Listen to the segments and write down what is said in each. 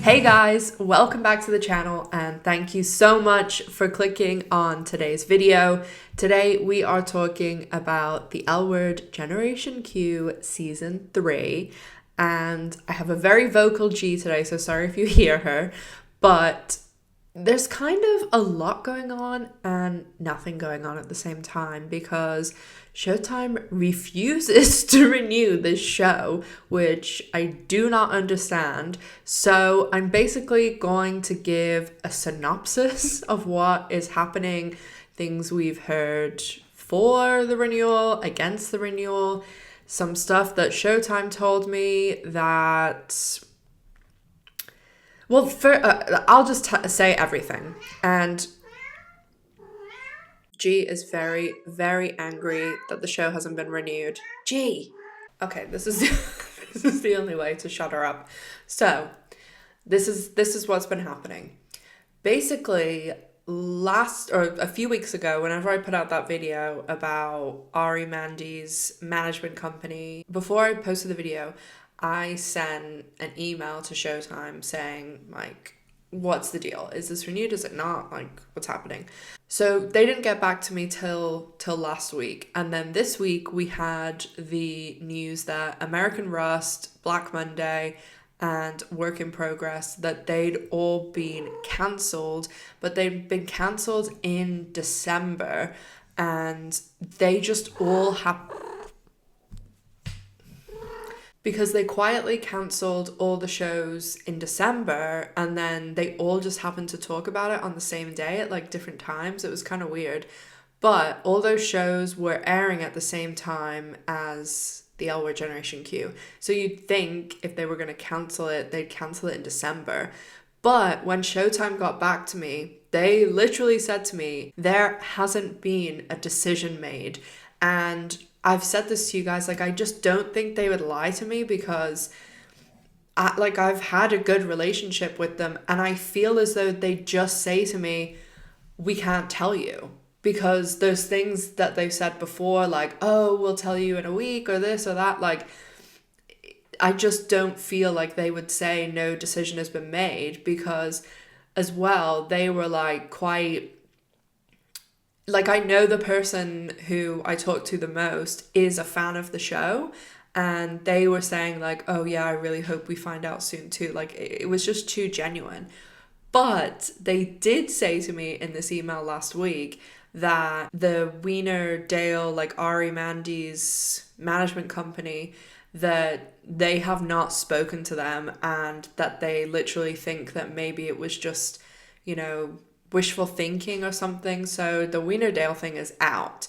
Hey guys, welcome back to the channel and thank you so much for clicking on today's video. Today we are talking about the L Word Generation Q Season 3 and I have a very vocal G today, so sorry if you hear her, but there's kind of a lot going on and nothing going on at the same time because Showtime refuses to renew this show, which I do not understand. So I'm basically going to give a synopsis of what is happening, things we've heard for the renewal, against the renewal, some stuff that Showtime told me that... Well, I'll just say everything. And G is very, very angry that the show hasn't been renewed. G! Okay, this is this is the only way to shut her up. So, this is what's been happening. Basically, a few weeks ago, whenever I put out that video about Ari Mandy's management company, before I posted the video, I sent an email to Showtime saying, like, what's the deal? Is this renewed? Is it not? Like, what's happening? So they didn't get back to me till last week. And then this week we had the news that American Rust, Black Monday, and Work in Progress, that they'd all been cancelled, but they'd been cancelled in December and they just all happened because they quietly cancelled all the shows in December and then they all just happened to talk about it on the same day at like different times. It was kind of weird. But all those shows were airing at the same time as the L Word Generation Q. So you'd think if they were going to cancel it, they'd cancel it in December. But when Showtime got back to me, they literally said to me, there hasn't been a decision made. And I've said this to you guys, like, I just don't think they would lie to me because I've had a good relationship with them and I feel as though they just say to me, we can't tell you, because there's things that they've said before, like, oh, we'll tell you in a week or this or that. Like, I just don't feel like they would say no decision has been made, because as well, they were like quite... Like, I know the person who I talk to the most is a fan of the show, and they were saying like, oh yeah, I really hope we find out soon too. Like, it was just too genuine. But they did say to me in this email last week that the Wiener Dale, like Ari Mandy's management company, that they have not spoken to them and that they literally think that maybe it was just, you know, wishful thinking or something. So the Wiener Dale thing is out.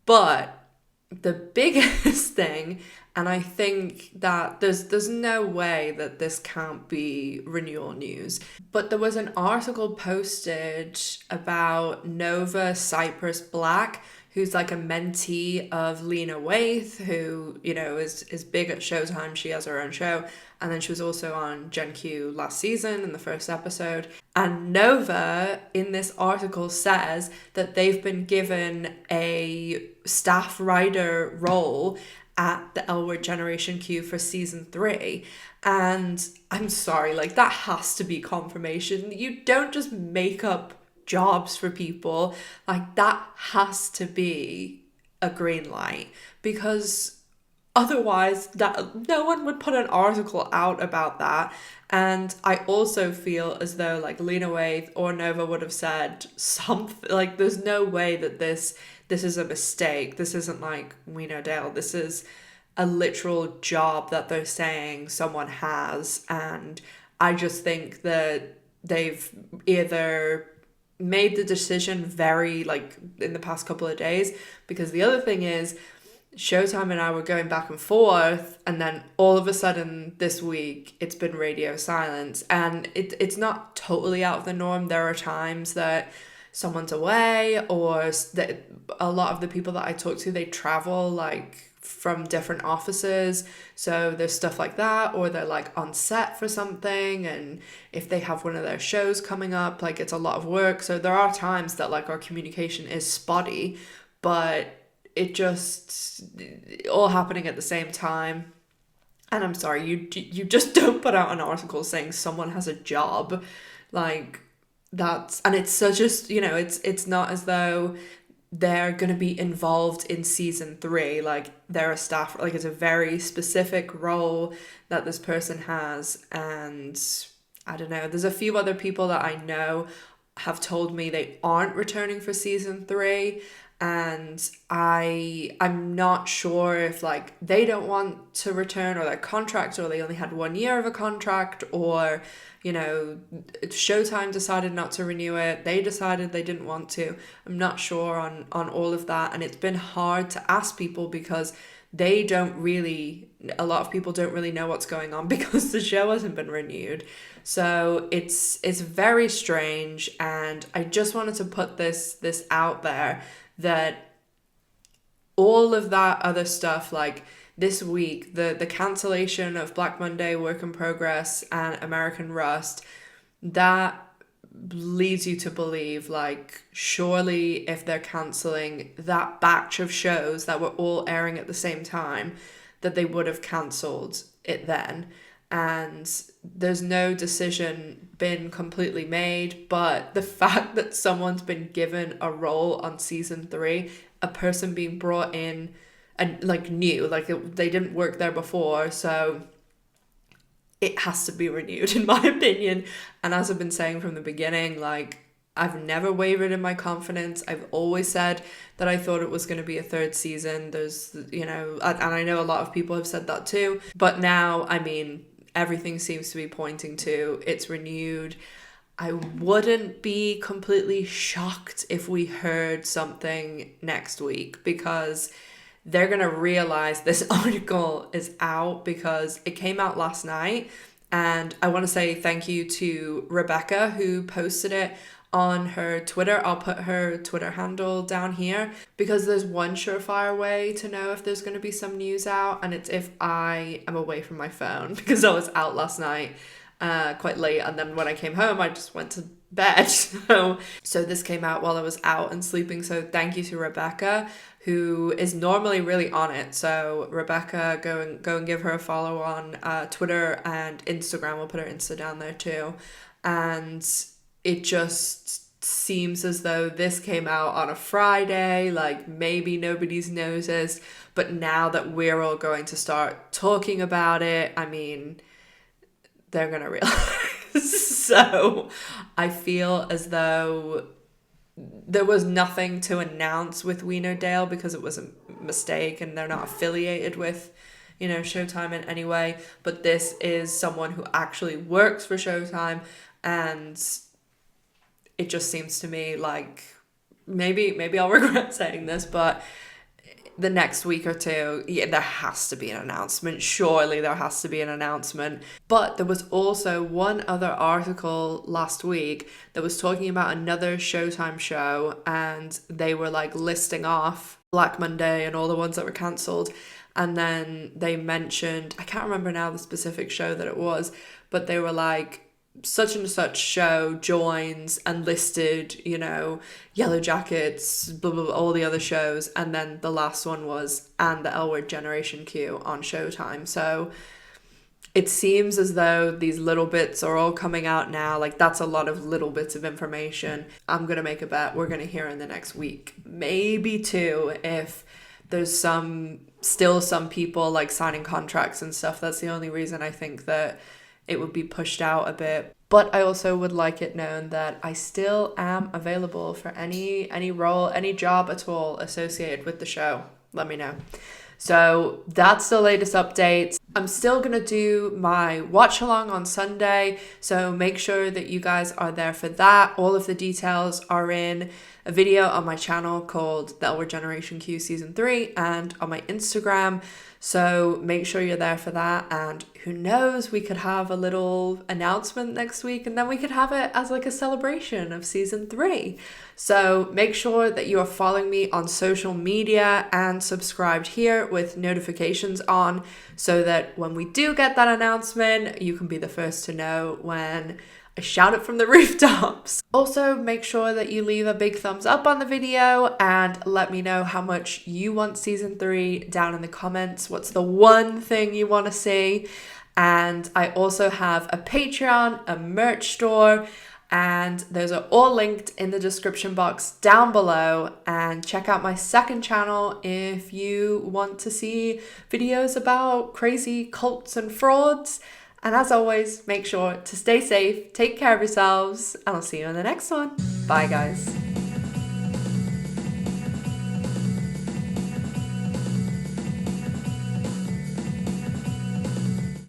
But the biggest thing, and I think that there's no way that this can't be renewal news, but there was an article posted about Nova Cypress Black, who's like a mentee of Lena Waithe, who, you know, is big at Showtime. She has her own show. And then she was also on Gen Q last season in the first episode. And Nova, in this article, says that they've been given a staff writer role at the L Word Generation Q for season 3. And I'm sorry, like, that has to be confirmation. You don't just make up jobs for people. Like, that has to be a green light, because otherwise that no one would put an article out about that. And I also feel as though like Lena Waithe or Nova would have said something, like, there's no way that this is a mistake. This isn't like we know Dale. This is a literal job that they're saying someone has. And I just think that they've either made the decision very, like, in the past couple of days, because the other thing is Showtime and I were going back and forth, and then all of a sudden this week it's been radio silence, and it's not totally out of the norm. There are times that someone's away, or that a lot of the people that I talk to, they travel like from different offices, so there's stuff like that, or they're like on set for something, and if they have one of their shows coming up, like, it's a lot of work. So there are times that like our communication is spotty, but it just all happening at the same time. And I'm sorry, you just don't put out an article saying someone has a job. Like, that's, and it's such a, it's not as though they're going to be involved in season 3. Like, they're a staff, like, it's a very specific role that this person has. And I don't know, there's a few other people that I know have told me they aren't returning for season 3, and I'm not sure if like they don't want to return, or their contract, or they only had 1 year of a contract, or Showtime decided not to renew it, they decided they didn't want to. I'm not sure on all of that, and it's been hard to ask people because a lot of people don't really know what's going on because the show hasn't been renewed. So it's very strange, and I just wanted to put this out there that all of that other stuff, like this week, the cancellation of Black Monday, Work in Progress, and American Rust, that leads you to believe, like, surely if they're cancelling that batch of shows that were all airing at the same time, that they would have cancelled it then. And there's no decision been completely made, but the fact that someone's been given a role on season 3, a person being brought in and like new, like they didn't work there before, so it has to be renewed in my opinion. And as I've been saying from the beginning, like, I've never wavered in my confidence. I've always said that I thought it was going to be a 3rd season. There's, and I know a lot of people have said that too, but now, I mean, everything seems to be pointing to it's renewed. I wouldn't be completely shocked if we heard something next week, because they're going to realize this article is out because it came out last night. And I want to say thank you to Rebecca, who posted it on her Twitter. I'll put her Twitter handle down here, because there's one surefire way to know if there's going to be some news out, and it's if I am away from my phone, because I was out last night quite late, and then when I came home I just went to bed. So this came out while I was out and sleeping. So thank you to Rebecca, who is normally really on it. So Rebecca, go and give her a follow on Twitter and Instagram. We'll put her Insta down there too. And it just seems as though this came out on a Friday, like maybe nobody's noticed, but now that we're all going to start talking about it, I mean, they're gonna realize. So I feel as though there was nothing to announce with Wienerdale because it was a mistake and they're not affiliated with, Showtime in any way. But this is someone who actually works for Showtime, and it just seems to me like maybe I'll regret saying this, but the next week or two, there has to be an announcement. Surely there has to be an announcement. But there was also one other article last week that was talking about another Showtime show, and they were like listing off Black Monday and all the ones that were cancelled. And then they mentioned, I can't remember now the specific show that it was, but they were like, such and such show joins and listed, Yellow Jackets, blah, blah, blah, all the other shows. And then the last one was, and the L Word Generation Q on Showtime. So it seems as though these little bits are all coming out now. Like, that's a lot of little bits of information. I'm going to make a bet we're going to hear in the next week, maybe 2, if there's still some people like signing contracts and stuff. That's the only reason I think that it would be pushed out a bit. But I also would like it known that I still am available for any role, any job at all associated with the show. Let me know. So that's the latest updates. I'm still going to do my watch along on Sunday, so make sure that you guys are there for that. All of the details are in a video on my channel called The L Word Generation Q Season 3 and on my Instagram. So make sure you're there for that, and who knows, we could have a little announcement next week, and then we could have it as like a celebration of season 3. So make sure that you are following me on social media and subscribed here with notifications on, so that when we do get that announcement, you can be the first to know when I shout it from the rooftops. Also, make sure that you leave a big thumbs up on the video and let me know how much you want season 3 down in the comments. What's the one thing you want to see? And I also have a Patreon, a merch store, and those are all linked in the description box down below. And check out my second channel if you want to see videos about crazy cults and frauds. And as always, make sure to stay safe, take care of yourselves, and I'll see you in the next one. Bye, guys.